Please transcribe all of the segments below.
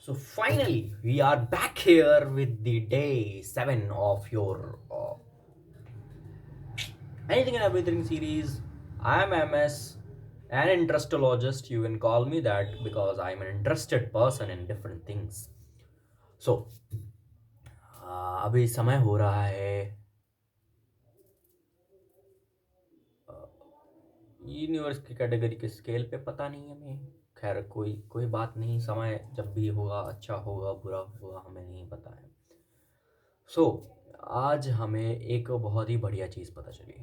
So finally, we are back here with the day 7 of your Anything and Everything series. I am MS, an interestologist. You can call me that because I'm an interested person in different things. So, अभी समय हो रहा है universe की category के scale पे पता नहीं हमें। खैर कोई कोई बात नहीं, समय जब भी होगा अच्छा होगा बुरा होगा हमें नहीं पता है। सो आज हमें एक बहुत ही बढ़िया चीज़ पता चली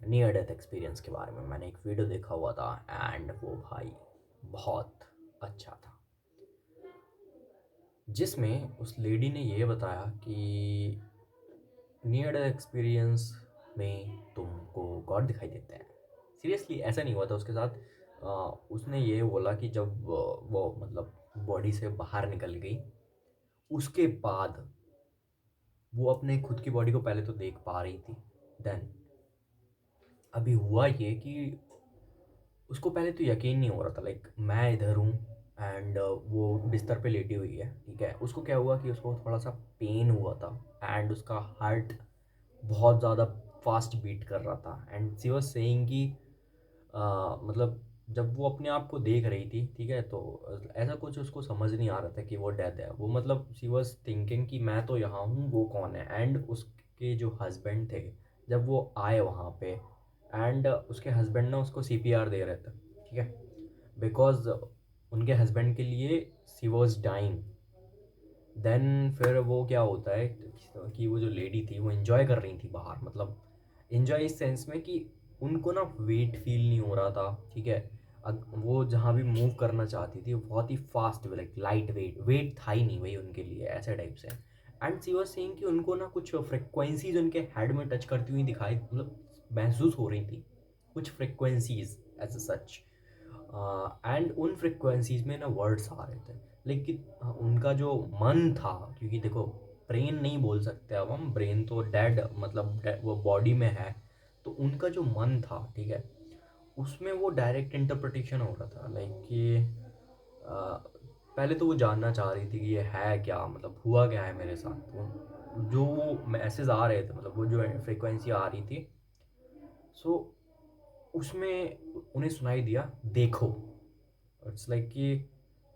नियर डेथ एक्सपीरियंस के बारे में। मैंने एक वीडियो देखा हुआ था एंड वो भाई बहुत अच्छा था, जिसमें उस लेडी ने ये बताया कि नियर डेथ एक्सपीरियंस में तुमको गॉड दिखाई देते हैं। सीरियसली ऐसा नहीं हुआ था उसके साथ। उसने ये बोला कि जब वो मतलब बॉडी से बाहर निकल गई, उसके बाद वो अपने खुद की बॉडी को पहले तो देख पा रही थी। देन अभी हुआ ये कि उसको पहले तो यकीन नहीं हो रहा था, लाइक मैं इधर हूँ एंड वो बिस्तर पे लेटी हुई है, ठीक है। उसको क्या हुआ कि उसको थोड़ा सा पेन हुआ था एंड उसका हार्ट बहुत ज़्यादा फास्ट बीट कर रहा था एंड सी वाज सेइंग कि मतलब जब वो अपने आप को देख रही थी, ठीक है, तो ऐसा कुछ उसको समझ नहीं आ रहा था कि वो डेथ है। वो मतलब सी वाज थिंकिंग कि मैं तो यहाँ हूँ, वो कौन है। एंड उसके जो हस्बैंड थे, जब वो आए वहाँ पे एंड उसके हस्बैंड ना उसको सीपीआर दे रहे थे, ठीक है, बिकॉज उनके हस्बैंड के लिए सी वॉज डाइंग। देन फिर वो क्या होता है कि वो जो लेडी थी वो इन्जॉय कर रही थी बाहर, मतलब इन्जॉय इस सेंस में कि उनको ना वेट फील नहीं हो रहा था, ठीक है। वो जहाँ भी मूव करना चाहती थी वो बहुत ही fast, like light weight, weight था ही नहीं भाई उनके लिए, ऐसे टाइप से। एंड सी वाज सेइंग कि उनको ना कुछ फ्रिक्वेंसीज उनके हेड में टच करती हुई दिखाई, मतलब महसूस हो रही थी कुछ फ्रिक्वेंसीज एज सच। एंड उन फ्रिक्वेंसीज में ना वर्ड्स आ रहे थे, लेकिन उनका जो मन था, क्योंकि देखो ब्रेन नहीं बोल सकते अब हम, ब्रेन तो डेड, मतलब वो बॉडी में है, तो उनका जो मन था, ठीक है, उसमें वो डायरेक्ट इंटरप्रिटेशन हो रहा था, लाइक कि पहले तो वो जानना चाह रही थी कि ये है क्या, मतलब हुआ क्या है मेरे साथ। तो जो मैसेज आ रहे थे, मतलब वो जो फ्रिक्वेंसी आ रही थी, सो उसमें उन्हें सुनाई दिया देखो। इट्स लाइक कि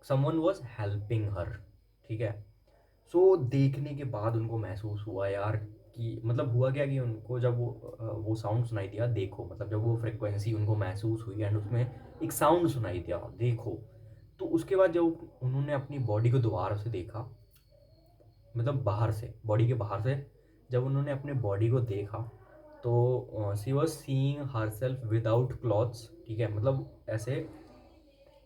समवन वॉज हेल्पिंग हर, ठीक है। सो देखने के बाद उनको महसूस हुआ यार कि मतलब हुआ क्या कि उनको जब वो साउंड सुनाई दिया देखो, मतलब जब वो फ्रिक्वेंसी उनको महसूस हुई एंड उसमें एक साउंड सुनाई दिया देखो, तो उसके बाद जब उन्होंने अपनी बॉडी को दोबारा से देखा, मतलब बाहर से, बॉडी के बाहर से जब उन्होंने अपने बॉडी को देखा, तो she was seeing herself without clothes, ठीक है, मतलब ऐसे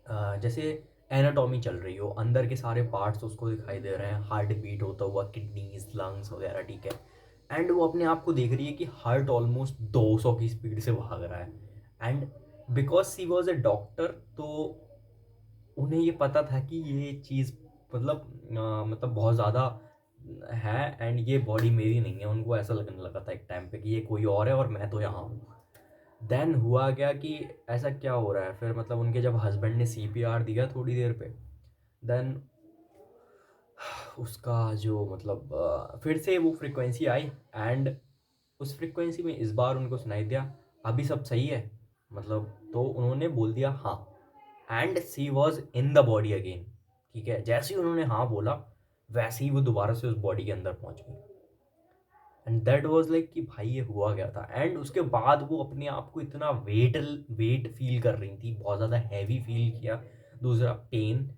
जैसे एनाटॉमी चल रही हो, अंदर के सारे पार्ट्स उसको दिखाई दे रहे हैं, हार्ट बीट होता हुआ, किडनीज, लंग्स वगैरह, ठीक है। एंड वो अपने आप को देख रही है कि हार्ट ऑलमोस्ट 200 की स्पीड से भाग रहा है। And because she was a doctor, तो उन्हें ये पता था कि ये चीज़ मतलब मतलब बहुत ज़्यादा है एंड ये बॉडी मेरी नहीं है। उनको ऐसा लगने लगा था एक टाइम पे कि ये कोई और है और मैं तो यहाँ हूँ। देन हुआ क्या कि ऐसा क्या हो रहा है फिर, मतलब उनके जब हस्बैंड ने सीपीआर दिया थोड़ी देर पे, देन उसका जो मतलब फिर से वो फ्रिक्वेंसी आई एंड उस फ्रिक्वेंसी में इस बार उनको सुनाई दिया अभी सब सही है, मतलब तो उन्होंने बोल दिया हाँ and she was in the body again, ठीक है। जैसे ही उन्होंने हाँ बोला वैसे ही वो दोबारा से उस बॉडी के अंदर पहुंच गई। एंड दैट वाज लाइक कि भाई ये हुआ गया था। एंड उसके बाद वो अपने आप को इतना वेट वेट फील कर रही थी, बहुत ज़्यादा हैवी फील किया। दूसरा पेन।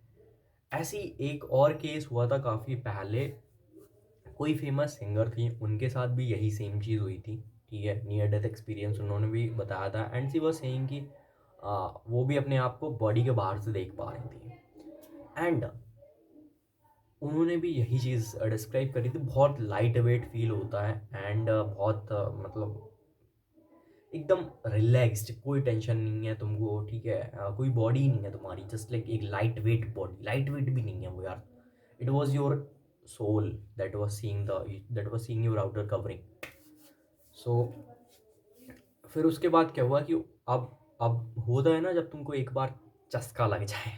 ऐसी एक और केस हुआ था काफ़ी पहले, कोई फेमस सिंगर थी, उनके साथ भी यही सेम चीज़ हुई थी, ठीक है। नियर डेथ एक्सपीरियंस उन्होंने भी बताया था एंड सी वाज सेइंग कि वो भी अपने आप को बॉडी के बाहर से देख पा रही थी। एंड उन्होंने भी यही चीज़ डिस्क्राइब करी थी, बहुत लाइट वेट फील होता है एंड बहुत मतलब एकदम रिलैक्स्ड, कोई टेंशन नहीं है तुमको, ठीक है। कोई बॉडी नहीं है तुम्हारी, जस्ट लाइक एक light weight body, light weight भी नहीं है वो यार। It was your soul that was seeing your outer covering. So फिर उसके बाद क्या हुआ कि अब होता है ना जब तुमको एक बार चस्का लग जाए,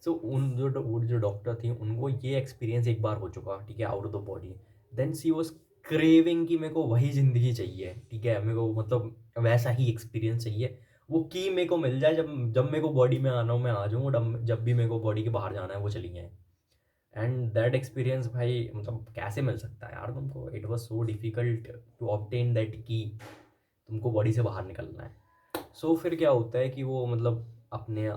सो वो जो डॉक्टर थी उनको ये एक्सपीरियंस एक बार हो चुका, ठीक है, out of the body. Then she was craving कि मेरे को वही ज़िंदगी चाहिए, ठीक है, मेरे को मतलब वैसा ही एक्सपीरियंस चाहिए। वो की मेरे को मिल जाए, जब जब मेरे को बॉडी में आना हो मैं आ जाऊँ, जब भी मेरे को बॉडी के बाहर जाना है वो चली जाए। एंड दैट एक्सपीरियंस भाई मतलब कैसे मिल सकता है यार तुमको? It was so difficult to obtain that की तुमको बॉडी से बाहर निकलना है। सो फिर क्या होता है कि वो मतलब अपने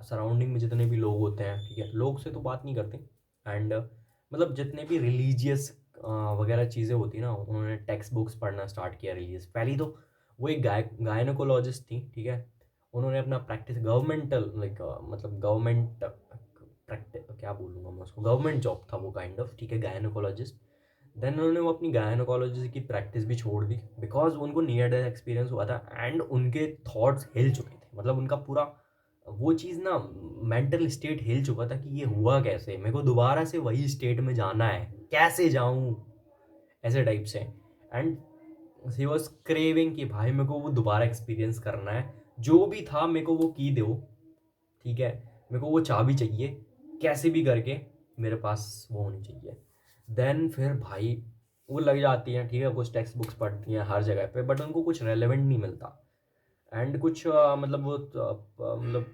सराउंडिंग में जितने भी लोग होते हैं, ठीक है, लोग से तो बात नहीं करते। एंड मतलब जितने भी रिलीजियस वगैरह चीज़ें होती ना, उन्होंने टेक्स्ट बुक्स पढ़ना स्टार्ट किया रिलीजियस। पहली तो वो एक गायनोकोलॉजिस्ट थी, ठीक है, उन्होंने अपना प्रैक्टिस गवर्नमेंटल लाइक मतलब गवर्नमेंट प्रैक्टिस क्या बोलूँगा मैं उसको, गवर्नमेंट जॉब था वो काइंड ऑफ, ठीक है, गायनोकोलॉजिस्ट। देन उन्होंने वो अपनी गायनोकोलॉजी की प्रैक्टिस भी छोड़ दी बिकॉज उनको नियर डेथ एक्सपीरियंस हुआ था एंड उनके थॉट्स हिल चुके थे। मतलब उनका पूरा वो चीज़ ना, मेंटल स्टेट हिल चुका था कि ये हुआ कैसे, मेरे को दोबारा से वही स्टेट में जाना है, कैसे जाऊँ, ऐसे टाइप से। एंड ही वॉज क्रेविंग कि भाई मेरे को वो दोबारा एक्सपीरियंस करना है, जो भी था मेरे को वो की दो, ठीक है, मेरे को वो चाबी चाहिए, कैसे भी करके मेरे पास वो होनी चाहिए। देन फिर भाई वो लग जाती हैं, ठीक है, कुछ टेक्स्ट बुक्स पढ़ती हैं हर जगह पे, बट उनको कुछ रेलेवेंट नहीं मिलता। एंड कुछ मतलब वो मतलब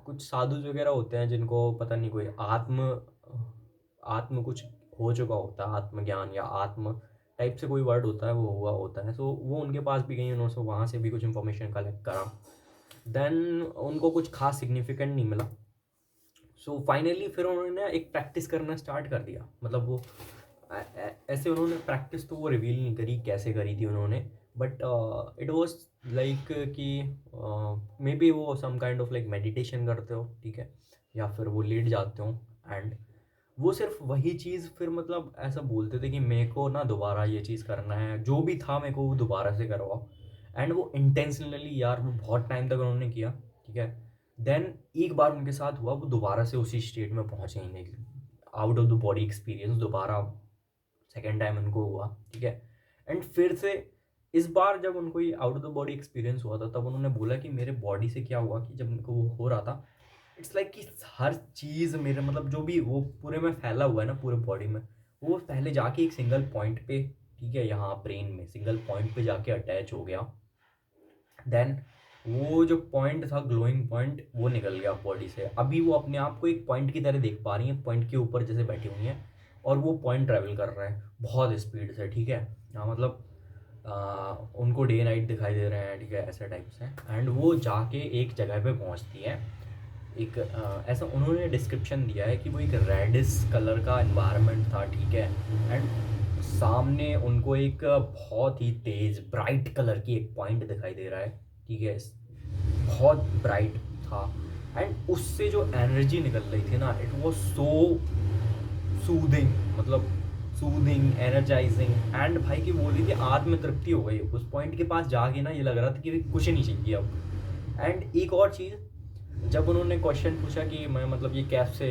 कुछ साधु वगैरह होते हैं जिनको पता नहीं कोई आत्म आत्म कुछ हो चुका होता है, आत्मज्ञान या आत्म टाइप से कोई वर्ड होता है, वो हुआ होता है। सो वो उनके पास भी गई, उन्होंने वहाँ से भी कुछ इन्फॉर्मेशन कलेक्ट करा। देन उनको कुछ खास सिग्निफिकेंट नहीं मिला। सो फाइनली फिर उन्होंने एक प्रैक्टिस करना स्टार्ट कर दिया। मतलब वो ऐसे उन्होंने प्रैक्टिस तो वो रिवील नहीं करी कैसे करी थी उन्होंने, बट इट वाज लाइक कि मे बी वो some kind of like meditation करते हो, ठीक है, या फिर वो लेट जाते हो। एंड वो सिर्फ वही चीज़ फिर मतलब ऐसा बोलते थे कि मेरे को ना दोबारा ये चीज़ करना है, जो भी था मेरे को वो दोबारा से करवाओ। एंड वो इंटेंशनली यार वो बहुत टाइम तक उन्होंने किया, ठीक है। देन एक बार उनके साथ हुआ, वो दोबारा से उसी स्टेट में पहुंचे ही नहीं, out of the body experience दोबारा सेकेंड टाइम उनको हुआ, ठीक है। एंड फिर से इस बार जब उनको ये out of the body experience हुआ था, तब उन्होंने बोला कि मेरे बॉडी से क्या हुआ कि जब उनको वो हो रहा था, इट्स लाइक कि हर चीज़ मेरे मतलब जो भी वो पूरे में फैला हुआ है ना पूरे बॉडी में, वो पहले जाके एक सिंगल पॉइंट पे, ठीक है, यहाँ ब्रेन में सिंगल पॉइंट पे जाके अटैच हो गया। देन वो जो पॉइंट था ग्लोइंग पॉइंट, वो निकल गया बॉडी से। अभी वो अपने आप को एक पॉइंट की तरह देख पा रही हैं, पॉइंट के ऊपर जैसे बैठी हुई हैं, और वो पॉइंट ट्रैवल कर रहा है बहुत स्पीड से, ठीक है। मतलब उनको डे नाइट दिखाई दे रहे हैं, ठीक है, ऐसे टाइप से। एंड वो जाके एक जगह पे पहुंचती है, एक ऐसा उन्होंने डिस्क्रिप्शन दिया है कि वो एक रेडिश कलर का एनवायरनमेंट था, ठीक है। एंड सामने उनको एक बहुत ही तेज ब्राइट कलर की एक पॉइंट दिखाई दे रहा है, ठीक है, बहुत ब्राइट था। एंड उससे जो एनर्जी निकल रही थी ना, इट वाज सो सूदिंग, मतलब सूदिंग, एनर्जाइजिंग। एंड भाई की बोल रही थी आत्म तृप्ति हो गई उस पॉइंट के पास जाके ना, ये लग रहा था कि कुछ नहीं चाहिए अब। एंड एक और चीज़, जब उन्होंने क्वेश्चन पूछा कि मैं मतलब ये कैसे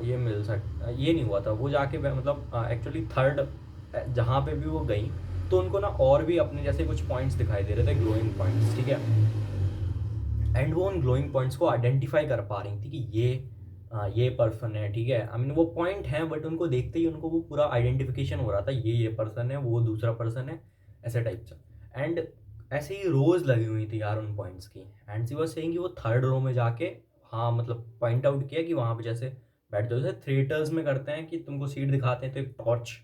ये मिल सकता, ये नहीं हुआ था वो जाके मतलब एक्चुअली थर्ड जहाँ पे भी वो गई, तो उनको ना और भी अपने जैसे कुछ पॉइंट्स दिखाई दे रहे थे, ग्लोइंग पॉइंट्स, ठीक है। एंड वो उन ग्लोइंग पॉइंट्स को आइडेंटिफाई कर पा रही थी कि ये पर्सन है, ठीक है। आई मीन वो पॉइंट है, बट उनको देखते ही उनको वो पूरा आइडेंटिफिकेशन हो रहा था, ये पर्सन है, वो दूसरा पर्सन है, ऐसे टाइप से। एंड ऐसे ही रोज लगी हुई थी यार उन पॉइंट्स की। एंड सी वाज सेइंग कि वो थर्ड रो में जाके, हाँ मतलब पॉइंट आउट किया कि वहाँ पे जैसे बैठ जाओ, जैसे थिएटर्स में करते हैं कि तुमको सीट दिखाते हैं तो एक टॉर्च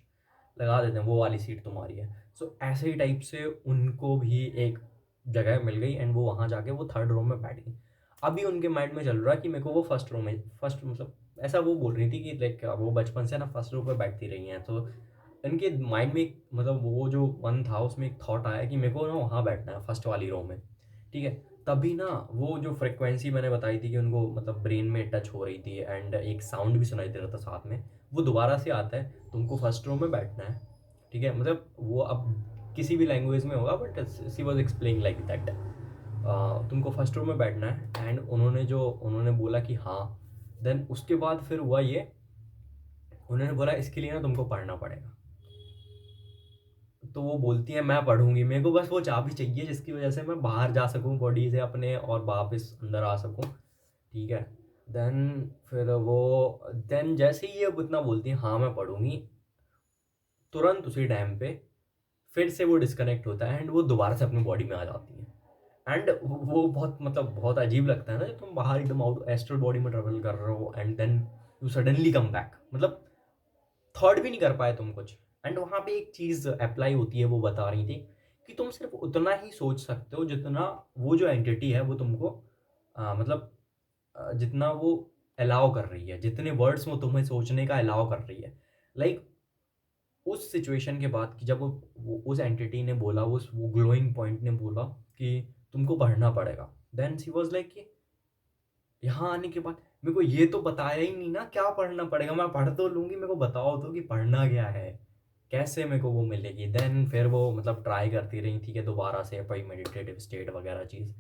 लगा देते हैं, वो वाली सीट तुम्हारी है। सो ऐसे ही टाइप से उनको भी एक जगह मिल गई, एंड वो वहाँ जाके वो थर्ड रो में बैठ गई। अभी उनके माइंड में चल रहा है कि मेरे को वो फर्स्ट रो में, फर्स्ट मतलब ऐसा वो बोल रही थी कि लाइक वो बचपन से ना फर्स्ट रो पे बैठती रही हैं, तो इनके माइंड में मतलब वो जो मन था उसमें एक थॉट आया कि मेरे को ना वहाँ बैठना है फर्स्ट वाली रो में, ठीक है। तभी ना वो जो फ्रिक्वेंसी मैंने बताई थी कि उनको मतलब ब्रेन में टच हो रही थी, एंड एक साउंड भी सुनाई दे रहा था साथ में, वो दोबारा से आता है, तुमको फर्स्ट रो में बैठना है, ठीक है। मतलब वो अब किसी भी लैंग्वेज में होगा, but she was explaining like that, तुमको फर्स्ट रो में बैठना है। एंड उन्होंने बोला कि हाँ। देन उसके बाद फिर हुआ ये, उन्होंने बोला इसके लिए ना तुमको पढ़ना पड़ेगा। तो वो बोलती है मैं पढ़ूंगी, मेरे को बस वो चाबी चाहिए जिसकी वजह से मैं बाहर जा सकूं बॉडी से अपने और वापस अंदर आ सकूं, ठीक है। देन फिर वो देन जैसे ही ये अब इतना बोलती है हाँ मैं पढ़ूंगी, तुरंत उसी टाइम पे फिर से वो डिस्कनेक्ट होता है एंड वो दोबारा से अपनी बॉडी में आ जाती है। एंड वो बहुत मतलब बहुत अजीब लगता है ना, जब तुम बाहर एकदम आउट एस्ट्रल बॉडी में ट्रेवल कर रहे हो and then you suddenly come back, मतलब थॉट भी नहीं कर पाए तुम कुछ। एंड वहाँ पे एक चीज़ अप्लाई होती है, वो बता रही थी कि तुम सिर्फ उतना ही सोच सकते हो जितना वो जो एंटिटी है वो तुमको मतलब जितना वो अलाउ कर रही है, जितने वर्ड्स वो तुम्हें सोचने का अलाउ कर रही है। लाइक उस सिचुएशन के बाद कि जब वो उस एंटिटी ने बोला, उस वो ग्लोइंग पॉइंट ने बोला कि तुमको पढ़ना पड़ेगा, देन शी वाज लाइक कि यहाँ आने के बाद मेरे को ये तो बताया ही नहीं ना क्या पढ़ना पड़ेगा, मैं पढ़ तो लूंगी, मेरे को बताओ तो कि पढ़ना क्या है, कैसे मेरे को वो मिलेगी। देन फिर वो मतलब ट्राई करती रही थी कि दोबारा से कोई मेडिटेटिव स्टेट वगैरह चीज़।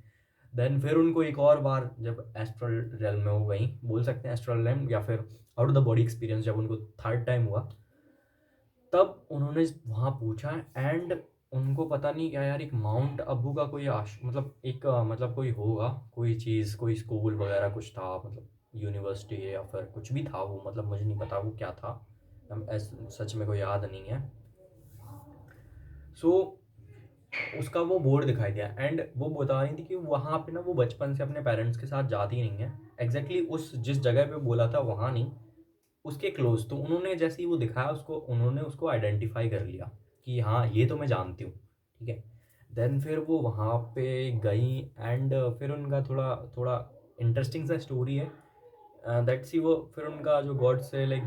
देन फिर उनको एक और बार जब एस्ट्रल रेल में हो गई, बोल सकते हैं एस्ट्रल रेल या फिर out of the body experience, जब उनको थर्ड टाइम हुआ, तब उन्होंने वहाँ पूछा एंड उनको पता नहीं क्या यार, एक माउंट अबू का कोई मतलब एक मतलब कोई होगा, कोई चीज़, कोई स्कूल वगैरह कुछ था, मतलब यूनिवर्सिटी या फिर कुछ भी था वो, मतलब मुझे नहीं पता वो क्या था, सच में कोई याद नहीं है। सो उसका वो बोर्ड दिखाई दिया एंड वो बता रही थी कि वहाँ पे ना वो बचपन से अपने पेरेंट्स के साथ जाती नहीं है, एग्जैक्टली उस जिस जगह पे बोला था वहाँ नहीं, उसके क्लोज। तो उन्होंने जैसे ही वो दिखाया उसको, उन्होंने उसको आइडेंटिफाई कर लिया कि हाँ ये तो मैं जानती हूँ, ठीक है। देन फिर वो वहाँ पे गई एंड फिर उनका थोड़ा थोड़ा इंटरेस्टिंग सा स्टोरी है दैट सी वो फिर उनका जो गॉड से like,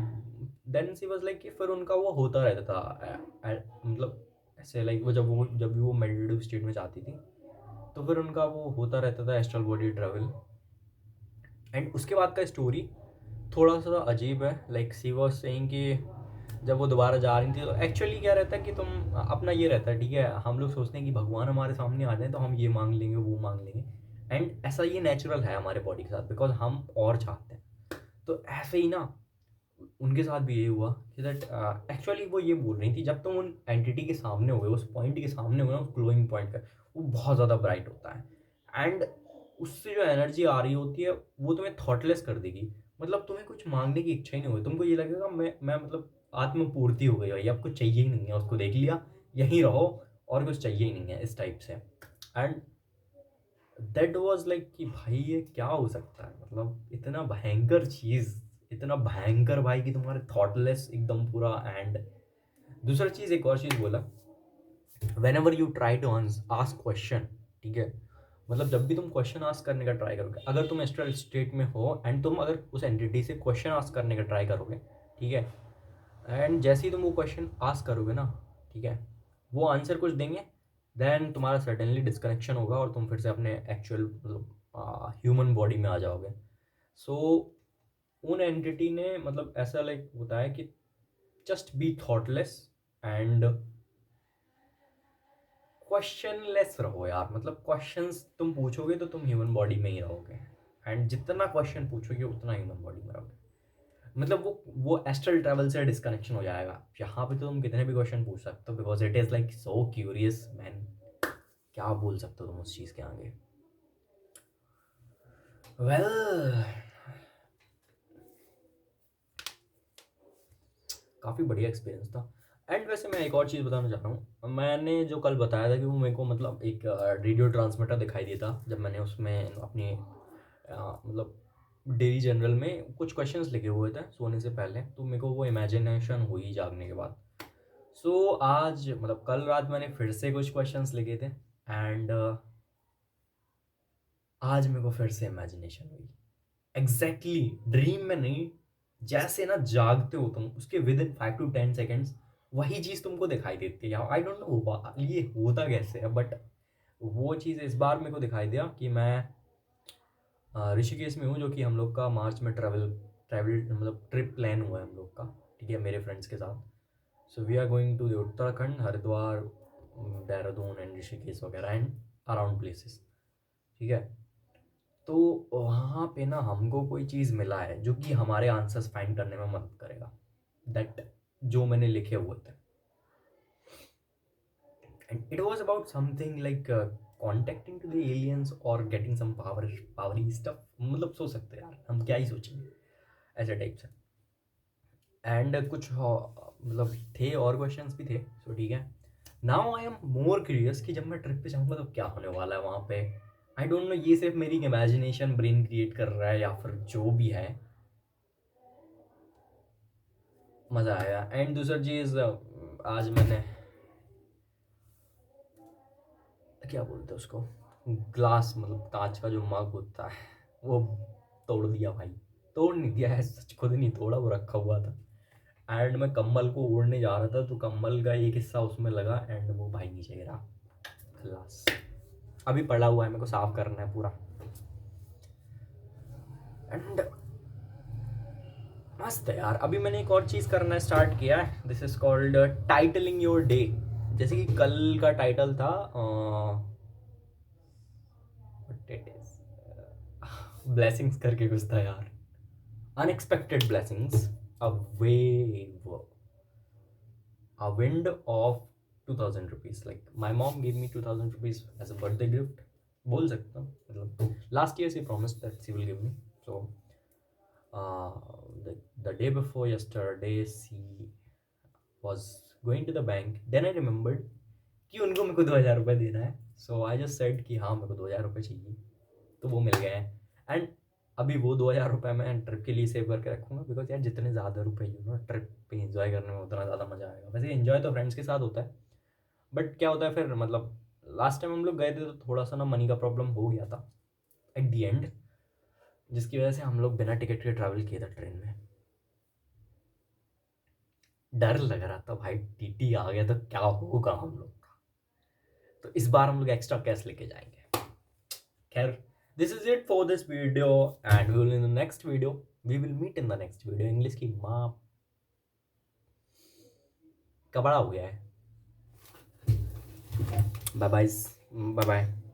then she was like कि फिर उनका वो होता रहता था मतलब ऐसे लाइक वो जब भी वो मेडिटेटिव स्टेट में जाती थी तो फिर उनका वो होता रहता था एस्ट्रल बॉडी ट्रेवल। एंड उसके बाद का स्टोरी थोड़ा सा अजीब है, लाइक सी वॉज सेइंग कि जब वो दोबारा जा रही थी तो एक्चुअली क्या रहता है कि तुम अपना ये रहता है, ठीक है, हम लोग सोचते हैं कि भगवान हमारे सामने आ जाए तो हम ये मांग लेंगे वो मांग लेंगे, एंड ऐसा ये नेचुरल है हमारे बॉडी के साथ बिकॉज हम और चाहते हैं। तो ऐसे ही ना उनके साथ भी ये हुआ कि दैट एक्चुअली वो ये बोल रही थी जब तुम उन एंटिटी के सामने हो गए, उस पॉइंट के सामने हो ना, उस ग्लोइंग पॉइंट का, वो बहुत ज़्यादा ब्राइट होता है एंड उससे जो एनर्जी आ रही होती है वो तुम्हें थॉटलेस कर देगी, मतलब तुम्हें कुछ मांगने की इच्छा ही नहीं होगी, तुमको ये लगेगा मैं मतलब आत्मपूर्ति हो गई भाई, अब कुछ चाहिए ही नहीं है, उसको देख लिया, यहीं रहो, और कुछ चाहिए ही नहीं है इस टाइप से। एंड दैट वाज लाइक कि भाई ये क्या हो सकता है, मतलब इतना भयंकर चीज़, इतना भयंकर भाई कि तुम्हारे थॉटलेस एकदम पूरा। एंड दूसरा चीज़, एक और चीज़ बोला, whenever you try to ask question, ठीक है, मतलब जब भी तुम क्वेश्चन आस्क करने का ट्राई करोगे, अगर तुम एस्ट्रल स्टेट में हो एंड तुम अगर उस एंटिटी से क्वेश्चन आस्क करने का ट्राई करोगे, ठीक है, एंड जैसे ही तुम वो क्वेश्चन आस्क करोगे ना, ठीक है, वो आंसर कुछ देंगे, देन तुम्हारा सडनली डिस्कनेक्शन होगा और तुम फिर से अपने एक्चुअल मतलब ह्यूमन बॉडी में आ जाओगे। सो उन एंटिटी ने मतलब ऐसा लाइक बताया कि जस्ट बी थॉटलेस एंड क्वेश्चनलेस रहो यार, मतलब क्वेश्चंस तुम पूछोगे तो तुम ह्यूमन बॉडी में ही रहोगे, एंड जितना क्वेश्चन पूछोगे उतना ह्यूमन बॉडी में रहोगे, मतलब वो एस्ट्रल ट्रैवल से डिस्कनेक्शन हो जाएगा। यहाँ पे तो तुम कितने भी क्वेश्चन पूछ सकते हो because it is like so curious man, क्या बोल सकते हो तुम उस चीज़ के आगे। वेल काफ़ी बढ़िया एक्सपीरियंस था। एंड वैसे मैं एक और चीज़ बताना चाह रहा हूँ, मैंने जो कल बताया था कि वो मेरे को मतलब एक रेडियो ट्रांसमीटर दिखाई दिया था जब मैंने उसमें अपनी मतलब डेली जनरल में कुछ क्वेश्चंस लिखे हुए थे सोने से पहले, तो मेरे को वो इमेजिनेशन हुई जागने के बाद। सो आज मतलब कल रात मैंने फिर से कुछ क्वेश्चंस लिखे थे एंड आज मेरे को फिर से इमेजिनेशन हुई, एग्जैक्टली ड्रीम में नहीं, जैसे ना जागते हो तुम उसके विद इन 5 to 10 सेकेंड्स वही चीज़ तुमको दिखाई देती है। आई डोंट नो ये होता कैसे है, बट वो चीज़ इस बार मेरे को दिखाई दिया कि मैं ऋषिकेश में हूँ, जो कि हम लोग का मार्च में ट्रैवल ट्रैवल मतलब ट्रिप प्लान हुआ है हम लोग का, ठीक है, मेरे फ्रेंड्स के साथ। So we are going to Uttarakhand, Haridwar, Dehradun and Rishikesh वगैरह एंड अराउंड प्लेसेस, ठीक है। तो वहाँ पे ना हमको कोई चीज़ मिला है जो कि हमारे आंसर्स फाइंड करने में मदद करेगा, दैट जो मैंने लिखे हुए थे। And it was about something like contacting to the aliens और गेटिंग सम पावरी स्टफ, मतलब सोच सकते हैं यार, हम क्या ही सोचेंगे ऐसे टाइप से। एंड कुछ मतलब थे और क्वेश्चंस भी थे, सो ठीक है। Now I am more curious कि जब मैं ट्रिप पे जाऊँगा तो क्या होने वाला है वहाँ पे। आई डोंट नो, ये सिर्फ मेरी इमेजिनेशन ब्रेन क्रिएट कर रहा है या फिर जो भी है, मज़ा आएगा। एंड दूसरी चीज़, आज मैंने क्या बोलते हैं उसको, ग्लास मतलब कांच का जो मग होता है वो तोड़ दिया भाई। तोड़ नहीं दिया है, सच खुद नहीं तोड़ा, वो रखा हुआ था। एंड मैं कंबल को ओढ़ने जा रहा था तो कंबल का एक हिस्सा उसमें लगा एंड वो भाई नीचे गिरा। ग्लास अभी पड़ा हुआ है, मेरे को साफ करना है पूरा। एंड मस्त है यार। अभी मैंने एक और चीज़ करना स्टार्ट किया है, this is called titling your day. जैसे कि कल का टाइटल था ब्लेसिंग्स करके कुछ था यार, unexpected blessings, a wave, a wind of 2000 rupees. Like my mom gave me 2000 rupees as a birthday gift, बोल सकता हूँ, मतलब last year she promised that she will give me. So uh, the day before yesterday she was going to the bank, then I remembered कि उनको मेरे को 2000 रुपये देना है। सो आई जस्ट सेड कि हाँ मेरे को 2000 रुपये चाहिए, तो वो मिल गए हैं। एंड अभी वो 2000 रुपये मैं ट्रिप के लिए सेव करके रखूँगा, बिकॉज यार जितने ज़्यादा रुपये यू नो ट्रिप पे इंजॉय करने में उतना ज़्यादा मज़ा आएगा। वैसे इंजॉय तो फ्रेंड्स के साथ होता है, बट क्या होता है फिर, मतलब लास्ट टाइम हम लोग गए थे तो थोड़ा सा ना मनी का प्रॉब्लम हो गया था एट दी एंड, जिसकी वजह से हम लोग बिना टिकट के ट्रैवल किए थे ट्रेन में। डर लग रहा था भाई, टीटी आ गया तो क्या होगा हम लोग का। तो इस बार हम लोग एक्स्ट्रा कैश लेके जाएंगे। खैर, this is it for this video and we will in the next video, we will meet in the next video। English की माँ कबड़ा हो गया है। Bye bye, bye bye.